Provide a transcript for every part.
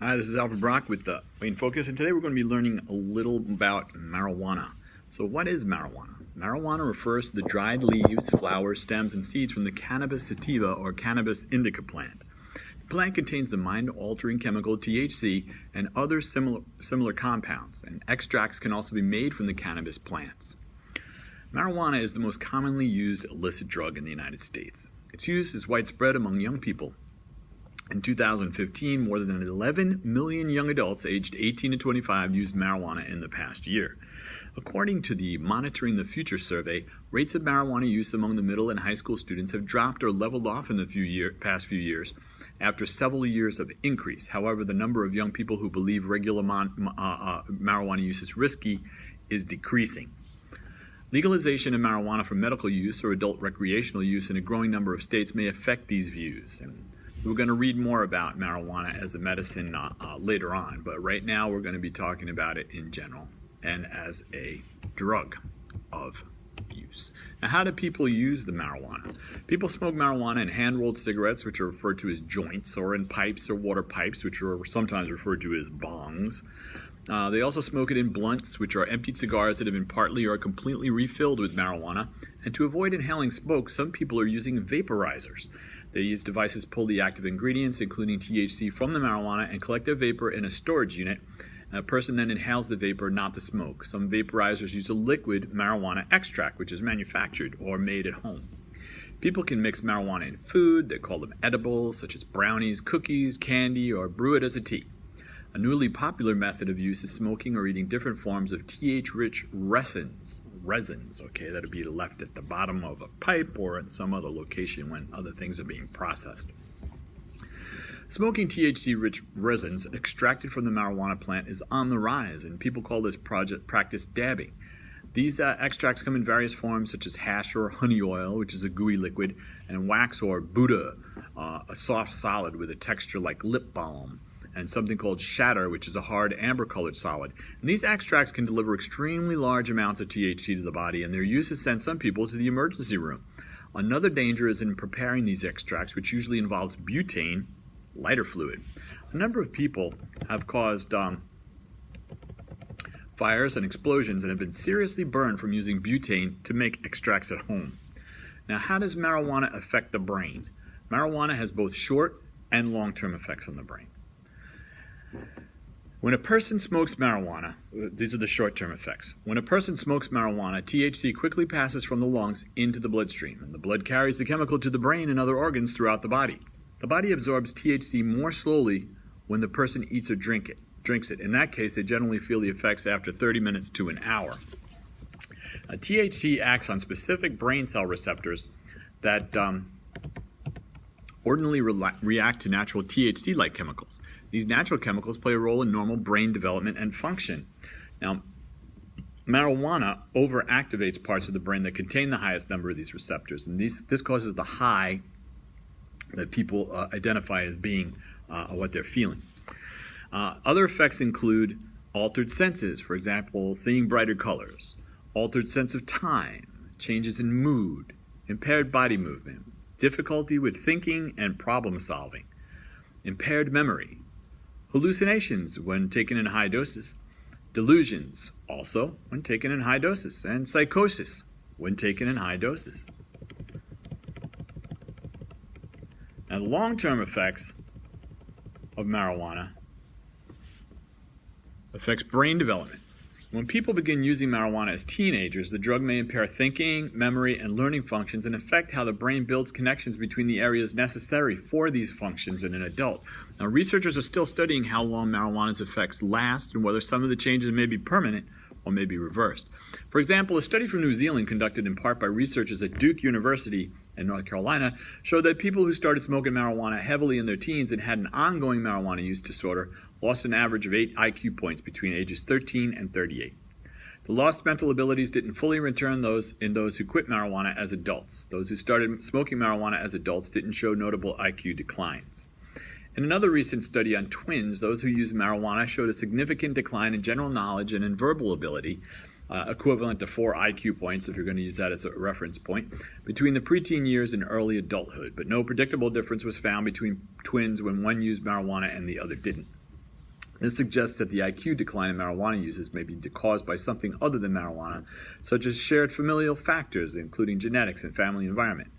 Hi, this is Alfred Brock with the Main Focus, and today we're going to be learning a little about marijuana. So what is marijuana? Marijuana refers to the dried leaves, flowers, stems, and seeds from the Cannabis sativa or Cannabis indica plant. The plant contains the mind-altering chemical THC and other similar compounds, and extracts can also be made from the cannabis plants. Marijuana is the most commonly used illicit drug in the United States. Its use is widespread among young people. In 2015, more than 11 million young adults aged 18 to 25 used marijuana in the past year. According to the Monitoring the Future survey, rates of marijuana use among the middle and high school students have dropped or leveled off in the past few years after several years of increase. However, the number of young people who believe regular marijuana use is risky is decreasing. Legalization of marijuana for medical use or adult recreational use in a growing number of states may affect these views. And we're going to read more about marijuana as a medicine later on, but right now we're going to be talking about it in general and as a drug of use. Now, how do people use the marijuana? People smoke marijuana in hand-rolled cigarettes, which are referred to as joints, or in pipes or water pipes, which are sometimes referred to as bongs. They also smoke it in blunts, which are emptied cigars that have been partly or completely refilled with marijuana. And to avoid inhaling smoke, some people are using vaporizers. These devices pull the active ingredients, including THC, from the marijuana and collect their vapor in a storage unit. And a person then inhales the vapor, not the smoke. Some vaporizers use a liquid marijuana extract, which is manufactured or made at home. People can mix marijuana in food. They call them edibles, such as brownies, cookies, candy, or brew it as a tea. A newly popular method of use is smoking or eating different forms of THC-rich resins, that would be left at the bottom of a pipe or at some other location when other things are being processed. Smoking THC-rich resins extracted from the marijuana plant is on the rise, and people call this practice dabbing. These extracts come in various forms, such as hash or honey oil, which is a gooey liquid, and wax or Buddha, a soft solid with a texture like lip balm, and something called shatter, which is a hard amber-colored solid. And these extracts can deliver extremely large amounts of THC to the body, and their use has sent some people to the emergency room. Another danger is in preparing these extracts, which usually involves butane, lighter fluid. A number of people have caused fires and explosions and have been seriously burned from using butane to make extracts at home. Now, how does marijuana affect the brain? Marijuana has both short and long-term effects on the brain. When a person smokes marijuana, these are the short-term effects. When a person smokes marijuana, THC quickly passes from the lungs into the bloodstream, and the blood carries the chemical to the brain and other organs throughout the body. The body absorbs THC more slowly when the person eats or drinks it. In that case, they generally feel the effects after 30 minutes to an hour. THC acts on specific brain cell receptors that ordinarily react to natural THC-like chemicals. These natural chemicals play a role in normal brain development and function. Now, marijuana overactivates parts of the brain that contain the highest number of these receptors, and this causes the high that people identify as being what they're feeling. Other effects include altered senses, for example, seeing brighter colors, altered sense of time, changes in mood, impaired body movement, difficulty with thinking and problem solving, impaired memory, hallucinations when taken in high doses, delusions also when taken in high doses, and psychosis when taken in high doses. Now, the long-term effects of marijuana affects brain development. When people begin using marijuana as teenagers, the drug may impair thinking, memory, and learning functions and affect how the brain builds connections between the areas necessary for these functions in an adult. Now, researchers are still studying how long marijuana's effects last and whether some of the changes may be permanent or may be reversed. For example, a study from New Zealand conducted in part by researchers at Duke University in North Carolina showed that people who started smoking marijuana heavily in their teens and had an ongoing marijuana use disorder lost an average of 8 IQ points between ages 13 and 38. The lost mental abilities didn't fully return in those who quit marijuana as adults. Those who started smoking marijuana as adults didn't show notable IQ declines. In another recent study on twins, those who used marijuana showed a significant decline in general knowledge and in verbal ability, equivalent to 4 IQ points, if you're going to use that as a reference point, between the preteen years and early adulthood. But no predictable difference was found between twins when one used marijuana and the other didn't. This suggests that the IQ decline in marijuana users may be caused by something other than marijuana, such as shared familial factors, including genetics and family environment.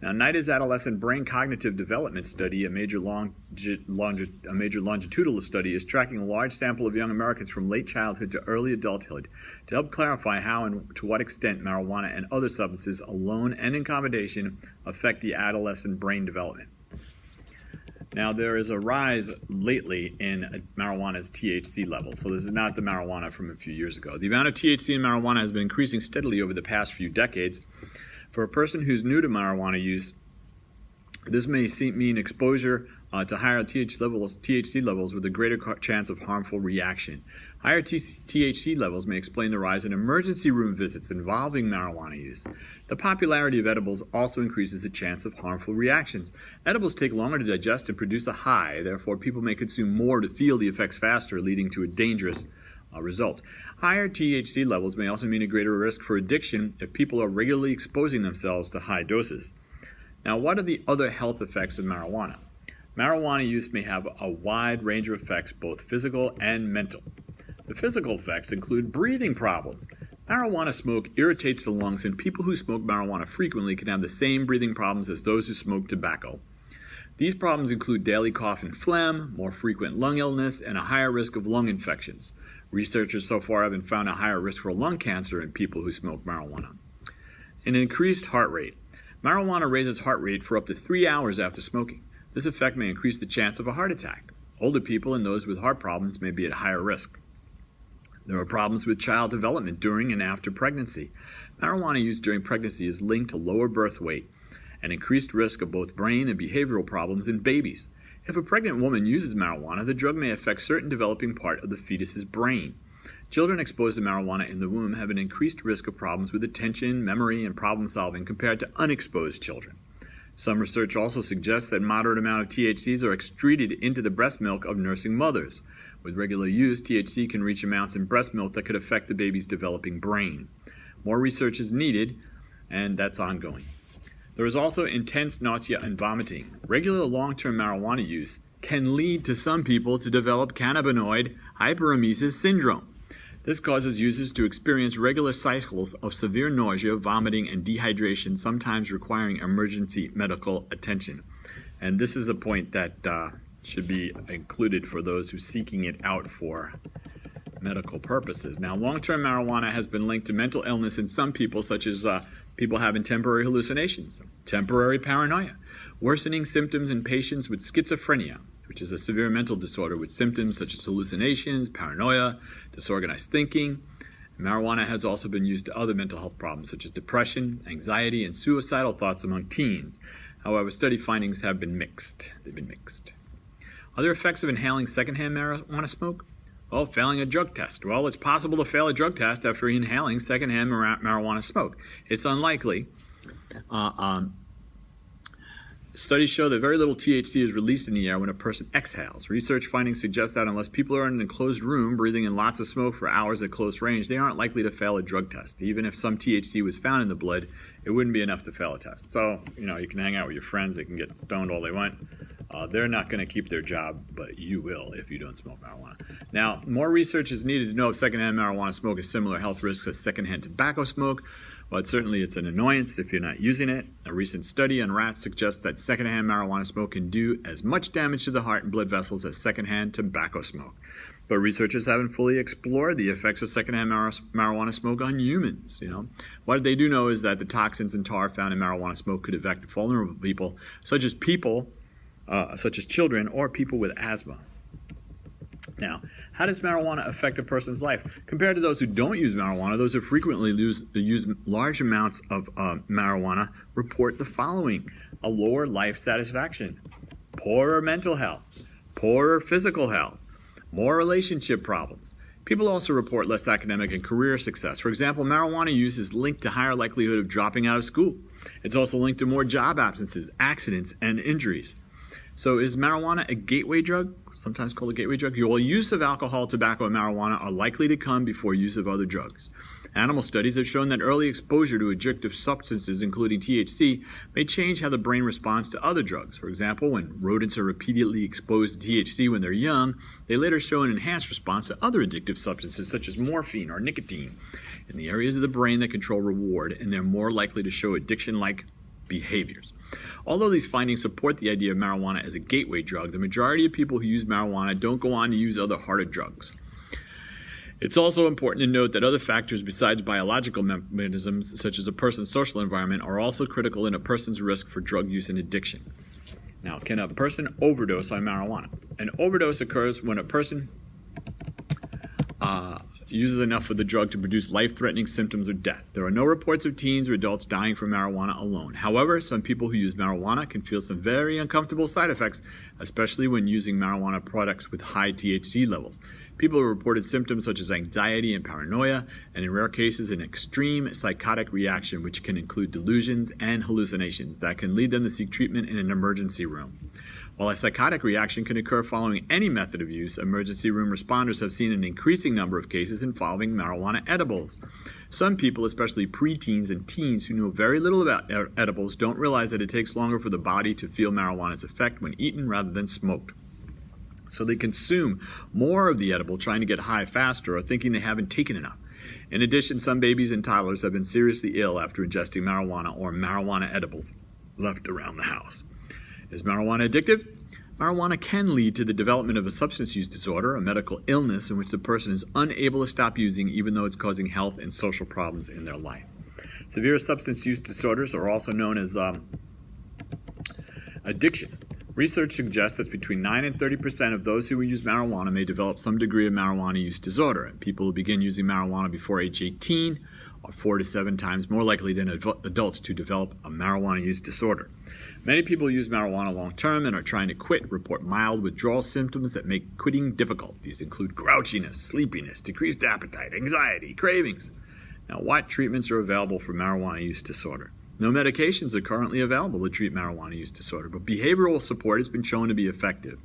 Now, NIDA's Adolescent Brain Cognitive Development Study, a major longitudinal study, is tracking a large sample of young Americans from late childhood to early adulthood to help clarify how and to what extent marijuana and other substances, alone and in combination, affect the adolescent brain development. Now, there is a rise lately in marijuana's THC levels, so this is not the marijuana from a few years ago. The amount of THC in marijuana has been increasing steadily over the past few decades. For a person who's new to marijuana use, this may mean exposure to higher THC levels with a greater chance of harmful reaction. Higher THC levels may explain the rise in emergency room visits involving marijuana use. The popularity of edibles also increases the chance of harmful reactions. Edibles take longer to digest and produce a high, therefore people may consume more to feel the effects faster, leading to a dangerous result. Higher THC levels may also mean a greater risk for addiction if people are regularly exposing themselves to high doses. Now, what are the other health effects of marijuana? Marijuana use may have a wide range of effects, both physical and mental. The physical effects include breathing problems. Marijuana smoke irritates the lungs, and people who smoke marijuana frequently can have the same breathing problems as those who smoke tobacco. These problems include daily cough and phlegm, more frequent lung illness, and a higher risk of lung infections. Researchers so far have found a higher risk for lung cancer in people who smoke marijuana. An increased heart rate. Marijuana raises heart rate for up to 3 hours after smoking. This effect may increase the chance of a heart attack. Older people and those with heart problems may be at higher risk. There are problems with child development during and after pregnancy. Marijuana use during pregnancy is linked to lower birth weight and increased risk of both brain and behavioral problems in babies. If a pregnant woman uses marijuana, the drug may affect certain developing part of the fetus's brain. Children exposed to marijuana in the womb have an increased risk of problems with attention, memory, and problem solving compared to unexposed children. Some research also suggests that moderate amount of THCs are excreted into the breast milk of nursing mothers. With regular use, THC can reach amounts in breast milk that could affect the baby's developing brain. More research is needed, and that's ongoing. There is also intense nausea and vomiting. Regular long-term marijuana use can lead to some people to develop cannabinoid hyperemesis syndrome. This causes users to experience regular cycles of severe nausea, vomiting, and dehydration, sometimes requiring emergency medical attention. And this is a point that should be included for those who are seeking it out for medical purposes. Now, long-term marijuana has been linked to mental illness in some people, such as people having temporary hallucinations, temporary paranoia, worsening symptoms in patients with schizophrenia, which is a severe mental disorder with symptoms such as hallucinations, paranoia, disorganized thinking. Marijuana has also been used to other mental health problems such as depression, anxiety, and suicidal thoughts among teens. However, study findings have been mixed. Other effects of inhaling secondhand marijuana smoke? Well, failing a drug test. Well, it's possible to fail a drug test after inhaling secondhand marijuana smoke. It's unlikely. Studies show that very little THC is released in the air when a person exhales. Research findings suggest that unless people are in an enclosed room breathing in lots of smoke for hours at close range, they aren't likely to fail a drug test. Even if some THC was found in the blood, it wouldn't be enough to fail a test. So, you can hang out with your friends, they can get stoned all they want. They're not going to keep their job, but you will if you don't smoke marijuana. Now, more research is needed to know if secondhand marijuana smoke has similar health risks as secondhand tobacco smoke. But certainly it's an annoyance if you're not using it. A recent study on rats suggests that secondhand marijuana smoke can do as much damage to the heart and blood vessels as secondhand tobacco smoke. But researchers haven't fully explored the effects of secondhand marijuana smoke on humans. What they do know is that the toxins and tar found in marijuana smoke could affect vulnerable people, such as children or people with asthma. Now, how does marijuana affect a person's life? Compared to those who don't use marijuana, those who frequently use large amounts of marijuana report the following: a lower life satisfaction, poorer mental health, poorer physical health, more relationship problems. People also report less academic and career success. For example, marijuana use is linked to higher likelihood of dropping out of school. It's also linked to more job absences, accidents, and injuries. So is marijuana a gateway drug? Sometimes called a gateway drug? Well, use of alcohol, tobacco, and marijuana are likely to come before use of other drugs. Animal studies have shown that early exposure to addictive substances, including THC, may change how the brain responds to other drugs. For example, when rodents are repeatedly exposed to THC when they're young, they later show an enhanced response to other addictive substances such as morphine or nicotine in the areas of the brain that control reward, and they're more likely to show addiction-like behaviors. Although these findings support the idea of marijuana as a gateway drug, the majority of people who use marijuana don't go on to use other harder drugs. It's also important to note that other factors besides biological mechanisms, such as a person's social environment, are also critical in a person's risk for drug use and addiction. Now, can a person overdose on marijuana? An overdose occurs when a person uses enough of the drug to produce life-threatening symptoms or death. There are no reports of teens or adults dying from marijuana alone. However, some people who use marijuana can feel some very uncomfortable side effects, especially when using marijuana products with high THC levels. People have reported symptoms such as anxiety and paranoia, and in rare cases, an extreme psychotic reaction, which can include delusions and hallucinations that can lead them to seek treatment in an emergency room. While a psychotic reaction can occur following any method of use, emergency room responders have seen an increasing number of cases involving marijuana edibles. Some people, especially preteens and teens who know very little about edibles, don't realize that it takes longer for the body to feel marijuana's effect when eaten rather than smoked. So they consume more of the edible, trying to get high faster or thinking they haven't taken enough. In addition, some babies and toddlers have been seriously ill after ingesting marijuana or marijuana edibles left around the house. Is marijuana addictive? Marijuana can lead to the development of a substance use disorder, a medical illness in which the person is unable to stop using even though it's causing health and social problems in their life. Severe substance use disorders are also known as addiction. Research suggests that between 9 and 30% of those who use marijuana may develop some degree of marijuana use disorder. And people who begin using marijuana before age 18 are 4 to 7 times more likely than adults to develop a marijuana use disorder. Many people who use marijuana long-term and are trying to quit report mild withdrawal symptoms that make quitting difficult. These include grouchiness, sleepiness, decreased appetite, anxiety, cravings. Now, what treatments are available for marijuana use disorder? No medications are currently available to treat marijuana use disorder, but behavioral support has been shown to be effective.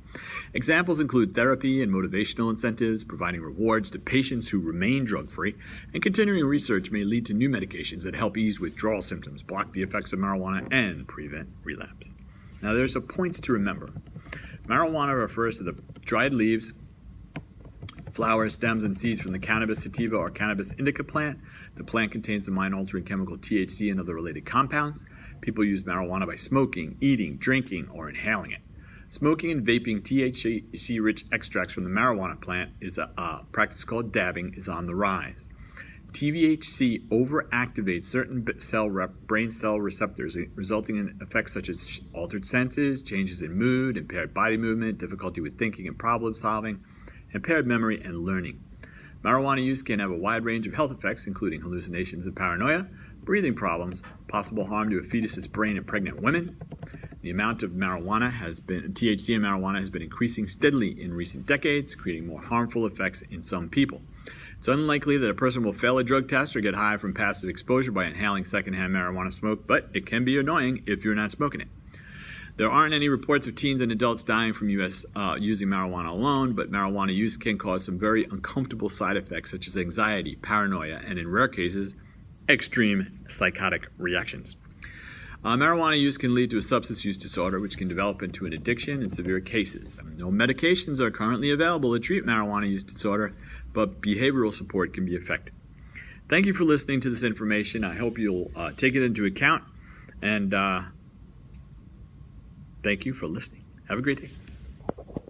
Examples include therapy and motivational incentives, providing rewards to patients who remain drug-free, and continuing research may lead to new medications that help ease withdrawal symptoms, block the effects of marijuana, and prevent relapse. Now, there's some points to remember. Marijuana refers to the dried leaves, flowers, stems, and seeds from the cannabis sativa or cannabis indica plant. The plant contains the mind-altering chemical THC and other related compounds. People use marijuana by smoking, eating, drinking, or inhaling it. Smoking and vaping THC-rich extracts from the marijuana plant is a practice called dabbing is on the rise. THC overactivates certain brain cell receptors, resulting in effects such as altered senses, changes in mood, impaired body movement, difficulty with thinking and problem solving, impaired memory, and learning. Marijuana use can have a wide range of health effects, including hallucinations and paranoia, breathing problems, possible harm to a fetus's brain in pregnant women. The amount of THC in marijuana has been increasing steadily in recent decades, creating more harmful effects in some people. It's unlikely that a person will fail a drug test or get high from passive exposure by inhaling secondhand marijuana smoke, but it can be annoying if you're not smoking it. There aren't any reports of teens and adults dying from using marijuana alone, but marijuana use can cause some very uncomfortable side effects such as anxiety, paranoia, and in rare cases, extreme psychotic reactions. Marijuana use can lead to a substance use disorder, which can develop into an addiction in severe cases. No medications are currently available to treat marijuana use disorder, but behavioral support can be effective. Thank you for listening to this information. I hope you'll take it into account, and thank you for listening. Have a great day.